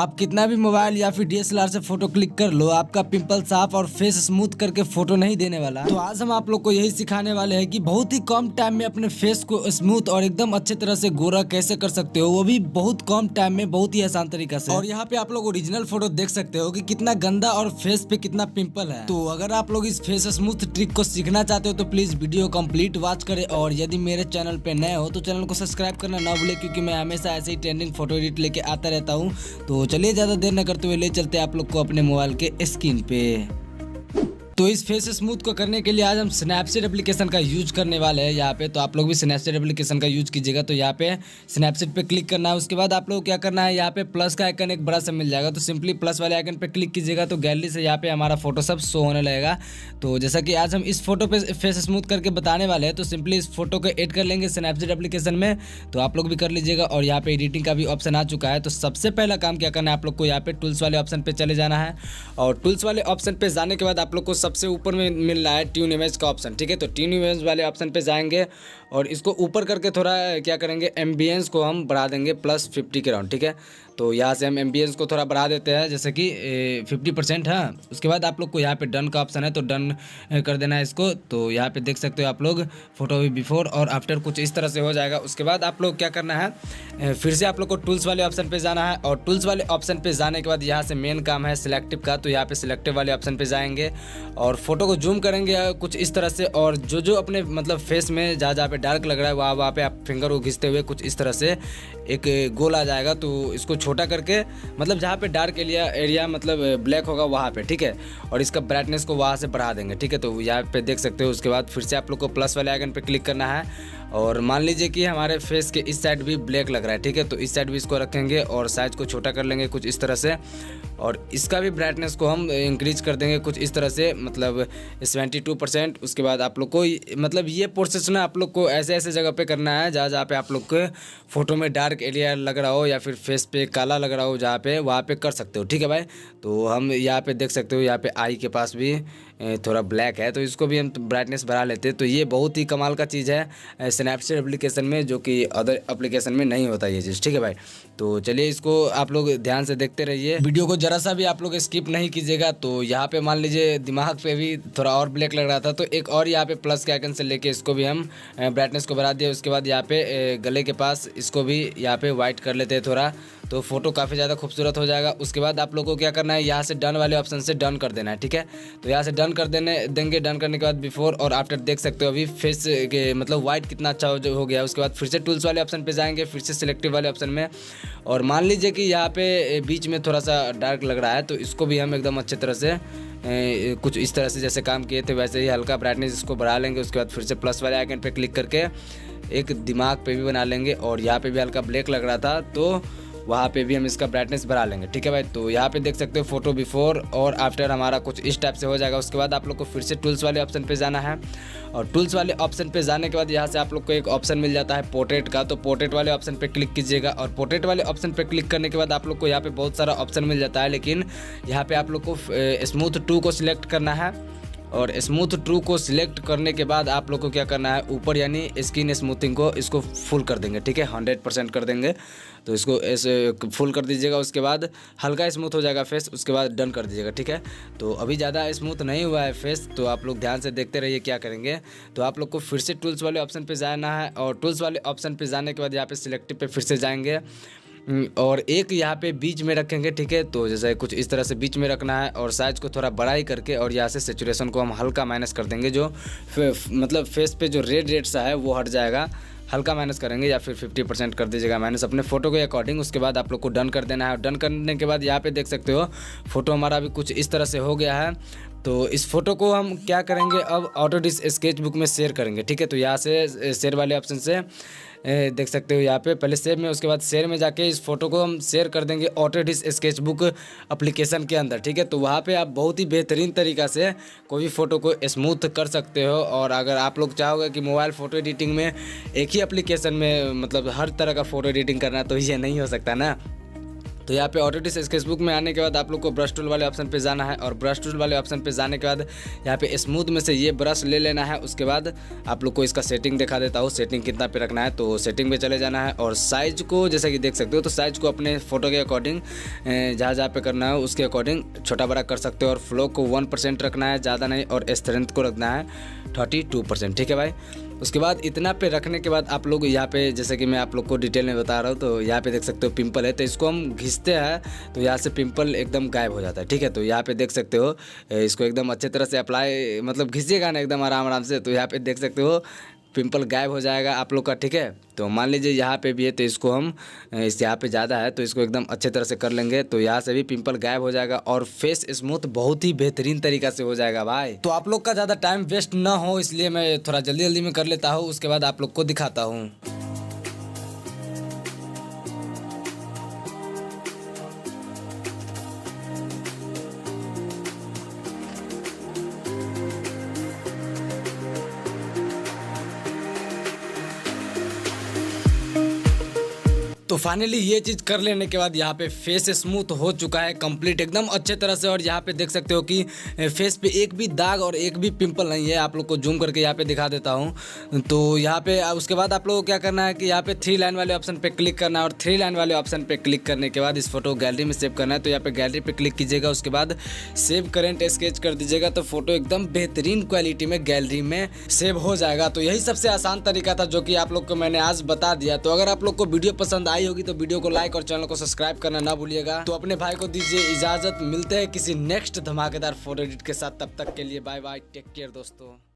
आप कितना भी मोबाइल या फिर डीएसएलआर से फोटो क्लिक कर लो, आपका पिंपल साफ और फेस स्मूथ करके फोटो नहीं देने वाला। तो आज हम आप लोग को यही सिखाने वाले हैं कि बहुत ही कम टाइम में अपने फेस को स्मूथ और एकदम अच्छे तरह से गोरा कैसे कर सकते हो, वो भी बहुत कम टाइम में, बहुत ही आसान तरीका से। और यहाँ पे आप लोग ओरिजिनल फोटो देख सकते हो कि कितना गंदा और फेस पे कितना पिंपल है। तो अगर आप लोग इस फेस स्मूथ ट्रिक को सीखना चाहते हो तो प्लीज वीडियो कंप्लीट वॉच करें। और यदि मेरे चैनल पे नए हो तो चैनल को सब्सक्राइब करना ना भूले, क्योंकि मैं हमेशा ऐसे ही ट्रेंडिंग फोटो एडिट लेके आता रहता हूँ। तो चलिए ज्यादा देर न करते हुए ले चलते हैं आप लोग को अपने मोबाइल के स्क्रीन पे। तो इस फेस स्मूथ को करने के लिए आज हम स्नैपचैट एप्लीकेशन का यूज करने वाले हैं यहाँ पे। तो आप लोग भी स्नैपचैट एप्लीकेशन का यूज कीजिएगा। तो यहाँ पे स्नैपचैट पे क्लिक करना है, उसके बाद आप लोग क्या करना है, यहाँ पे प्लस का आइकन एक बड़ा सा मिल जाएगा। तो सिंपली प्लस वाले आइकन पे क्लिक कीजिएगा तो गैलरी से यहाँ पे हमारा फोटो सब शो होने लगेगा। तो जैसा कि आज हम इस फोटो पे फेस स्मूथ करके बताने वाले हैं, तो सिंपली इस फोटो को एड कर लेंगे स्नैपचैट एप्लीकेशन में। तो आप लोग भी कर लीजिएगा। और यहाँ पे एडिटिंग का भी ऑप्शन आ चुका है। तो सबसे पहला काम क्या करना है, आप लोग को यहाँ पे टूल्स वाले ऑप्शन पे चले जाना है। और टूल्स वाले ऑप्शन पे जाने के बाद आप लोग को सबसे ऊपर में मिल रहा है ट्यून इमेज का ऑप्शन, ठीक है। तो ट्यून इमेज वाले ऑप्शन पे जाएंगे और इसको ऊपर करके थोड़ा क्या करेंगे, एम्बियंस को हम बढ़ा देंगे +50 के राउंड, ठीक है। तो यहाँ से हम एम्बियंस को थोड़ा बढ़ा देते हैं, जैसे कि 50%। हाँ, उसके बाद आप लोग को यहाँ पे डन का ऑप्शन है, तो डन कर देना है इसको। तो यहाँ पे देख सकते हो आप लोग फोटो भी बिफोर और आफ्टर कुछ इस तरह से हो जाएगा। उसके बाद आप लोग क्या करना है, फिर से आप लोग को टूल्स वाले ऑप्शन पे जाना है। और टूल्स वाले ऑप्शन पे जाने के बाद यहाँ से मेन काम है सिलेक्टिव का। तो यहाँ पे सिलेक्टिव वाले ऑप्शन पे जाएंगे और फोटो को जूम करेंगे कुछ इस तरह से। और जो अपने मतलब फेस में जहाँ पे डार्क लग रहा है वहाँ पे आप फिंगर को घिसते हुए कुछ इस तरह से एक गोल आ जाएगा। तो इसको छोटा करके मतलब जहाँ पे डार्क एरिया मतलब ब्लैक होगा वहाँ पे, ठीक है। और इसका ब्राइटनेस को वहाँ से बढ़ा देंगे, ठीक है। तो यहाँ पे देख सकते हो। उसके बाद फिर से आप लोग को प्लस वाले आइकन पे क्लिक करना है। और मान लीजिए कि हमारे फेस के इस साइड भी ब्लैक लग रहा है, ठीक है। तो इस साइड भी इसको रखेंगे और साइज को छोटा कर लेंगे कुछ इस तरह से। और इसका भी ब्राइटनेस को हम इंक्रीज कर देंगे कुछ इस तरह से, मतलब 72%। उसके बाद आप लोग को मतलब ये प्रोसेस ना आप लोग को ऐसे ऐसे जगह पे करना है जहाँ पे आप लोग के फोटो में डार्क एरिया लग रहा हो या फिर फेस पे काला लग रहा हो, जहाँ पे वहाँ पे कर सकते हो, ठीक है भाई। तो हम यहाँ पे देख सकते हो, यहाँ पे आई के पास भी थोड़ा ब्लैक है, तो इसको भी हम ब्राइटनेस बढ़ा लेते हैं। तो ये बहुत ही कमाल का चीज़ है स्नैपचैट एप्लीकेशन में, जो कि अदर एप्लीकेशन में नहीं होता ये चीज़, ठीक है भाई। तो चलिए इसको आप लोग ध्यान से देखते रहिए, वीडियो को जरा सा भी आप लोग स्किप नहीं कीजिएगा। तो यहाँ पे मान लीजिए दिमाग पे भी थोड़ा और ब्लैक लग रहा था, तो एक और यहाँ पे प्लस के आइकन से लेके इसको भी हम ब्राइटनेस को बढ़ा दिया। उसके बाद यहाँ पे गले के पास इसको भी यहाँ पे वाइट कर लेते हैं थोड़ा, तो फोटो काफ़ी ज़्यादा खूबसूरत हो जाएगा। उसके बाद आप लोगों को क्या करना है, यहाँ से डन वाले ऑप्शन से डन कर देना है, ठीक है। तो यहाँ से डन कर देंगे। डन करने के बाद बिफोर और आफ्टर देख सकते हो अभी फेस के मतलब वाइट कितना अच्छा हो गया। उसके बाद फिर से टूल्स वाले ऑप्शन पे जाएंगे, फिर से सिलेक्टिव वाले ऑप्शन में। और मान लीजिए कि यहाँ पे बीच में थोड़ा सा डार्क लग रहा है, तो इसको भी हम एकदम अच्छे तरह से कुछ इस तरह से जैसे काम किए थे वैसे ही हल्का ब्राइटनेस इसको बढ़ा लेंगे। उसके बाद फिर से प्लस वाले आइकन पे क्लिक करके एक दिमाग पे भी बना लेंगे। और यहाँ पे भी हल्का ब्लैक लग रहा था, तो वहाँ पे भी हम इसका ब्राइटनेस बढ़ा लेंगे, ठीक है भाई। तो यहाँ पे देख सकते हो फोटो बिफोर और आफ्टर हमारा कुछ इस टाइप से हो जाएगा। उसके बाद आप लोग को फिर से टूल्स वाले ऑप्शन पे जाना है। और टूल्स वाले ऑप्शन पे जाने के बाद यहाँ से आप लोग को एक ऑप्शन मिल जाता है पोर्ट्रेट का। तो पोर्ट्रेट वाले ऑप्शन पे क्लिक कीजिएगा। और पोर्ट्रेट वाले ऑप्शन पे क्लिक करने के बाद आप लोग को यहाँ पे बहुत सारा ऑप्शन मिल जाता है, लेकिन यहाँ पे आप लोग को स्मूथ 2 को सिलेक्ट करना है। और स्मूथ ट्रू को सिलेक्ट करने के बाद आप लोग को क्या करना है, ऊपर यानी स्किन स्मूथिंग को इसको फुल कर देंगे, ठीक है, 100% कर देंगे। तो इसको ऐसे फुल कर दीजिएगा। उसके बाद हल्का स्मूथ हो जाएगा फेस, उसके बाद डन कर दीजिएगा, ठीक है। तो अभी ज़्यादा स्मूथ नहीं हुआ है फेस, तो आप लोग ध्यान से देखते रहिए क्या करेंगे। तो आप लोग को फिर से टूल्स वाले ऑप्शन पे जाना है। और टूल्स वाले ऑप्शन पे जाने के बाद यहाँ पे सिलेक्टिव पे फिर से जाएंगे और एक यहाँ पे बीच में रखेंगे, ठीक है। तो जैसे कुछ इस तरह से बीच में रखना है और साइज को थोड़ा बड़ा ही करके और यहाँ से सैचुरेशन को हम हल्का माइनस कर देंगे। जो मतलब फेस पे जो रेड सा है वो हट जाएगा, हल्का माइनस करेंगे या फिर 50% कर दीजिएगा माइनस अपने फ़ोटो के अकॉर्डिंग। उसके बाद आप लोग को डन कर देना है। डन करने के बाद यहाँ पे देख सकते हो फोटो हमारा भी कुछ इस तरह से हो गया है। तो इस फोटो को हम क्या करेंगे, अब ऑटोडिस्क स्केच बुक में शेयर करेंगे, ठीक है। तो यहाँ से शेयर वाले ऑप्शन से देख सकते हो यहाँ पे पहले सेव में, उसके बाद शेयर में जाके इस फोटो को हम शेयर कर देंगे ऑटोडिस्क स्केच बुक एप्लीकेशन के अंदर, ठीक है। तो वहाँ पे आप बहुत ही बेहतरीन तरीका से कोई भी फ़ोटो को स्मूथ कर सकते हो। और अगर आप लोग चाहोगे कि मोबाइल फ़ोटो एडिटिंग में एक ही एप्लीकेशन में मतलब हर तरह का फ़ोटो एडिटिंग करना, तो ये नहीं हो सकता ना। तो यहाँ पे ऑटोडेस्क स्केचबुक में आने के बाद आप लोग को ब्रश टूल वाले ऑप्शन पे जाना है और ब्रश टूल वाले ऑप्शन पे जाने के बाद यहाँ पे स्मूथ में से ये ब्रश ले लेना है। उसके बाद आप लोग को इसका सेटिंग दिखा देता हूँ, सेटिंग कितना पे रखना है। तो सेटिंग पे चले जाना है और साइज को जैसे कि देख सकते हो, तो साइज को अपने फोटो के अकॉर्डिंग जहाँ जहाँ पे करना है उसके अकॉर्डिंग छोटा बड़ा कर सकते हो। और फ्लो को 1% रखना है, ज़्यादा नहीं, और स्ट्रेंथ को रखना है 32%। ठीक है भाई। उसके बाद इतना पे रखने के बाद आप लोग यहाँ पे जैसे कि मैं आप लोग को डिटेल में बता रहा हूँ, तो यहाँ पे देख सकते हो पिंपल है, तो इसको हम घिसते हैं तो यहाँ से पिंपल एकदम गायब हो जाता है। ठीक है। तो यहाँ पे देख सकते हो, इसको एकदम अच्छे तरह से अप्लाई मतलब घिसिएगा ना एकदम आराम आराम से, तो यहाँ पे देख सकते हो पिंपल गायब हो जाएगा आप लोग का। ठीक है। तो मान लीजिए यहाँ पे भी है, तो इसको हम इस यहाँ पे ज़्यादा है तो इसको एकदम अच्छे तरह से कर लेंगे, तो यहाँ से भी पिंपल गायब हो जाएगा और फेस स्मूथ बहुत ही बेहतरीन तरीका से हो जाएगा भाई। तो आप लोग का ज़्यादा टाइम वेस्ट ना हो इसलिए मैं थोड़ा जल्दी जल्दी में कर लेता हूँ, उसके बाद आप लोग को दिखाता हूँ। तो फाइनली ये चीज़ कर लेने के बाद यहाँ पे फेस स्मूथ हो चुका है कंप्लीट एकदम अच्छे तरह से। और यहाँ पे देख सकते हो कि फेस पे एक भी दाग और एक भी पिंपल नहीं है। आप लोग को जूम करके यहाँ पे दिखा देता हूँ। तो यहाँ पे उसके बाद आप लोग को क्या करना है कि यहाँ पे 3 लाइन वाले ऑप्शन पे क्लिक करना है और 3 लाइन वाले ऑप्शन पे क्लिक करने के बाद इस फोटो गैलरी में सेव करना है। तो यहाँ पे गैलरी पे क्लिक कीजिएगा, उसके बाद सेव करेंट स्केच कर दीजिएगा, तो फोटो एकदम बेहतरीन क्वालिटी में गैलरी में सेव हो जाएगा। तो यही सबसे आसान तरीका था जो कि आप लोग को मैंने आज बता दिया। तो अगर आप लोग को वीडियो पसंद आई होगी तो वीडियो को लाइक और चैनल को सब्सक्राइब करना ना भूलिएगा। तो अपने भाई को दीजिए इजाजत, मिलते हैं किसी नेक्स्ट धमाकेदार फोटो एडिट के साथ। तब तक के लिए बाय बाय, टेक केयर दोस्तों।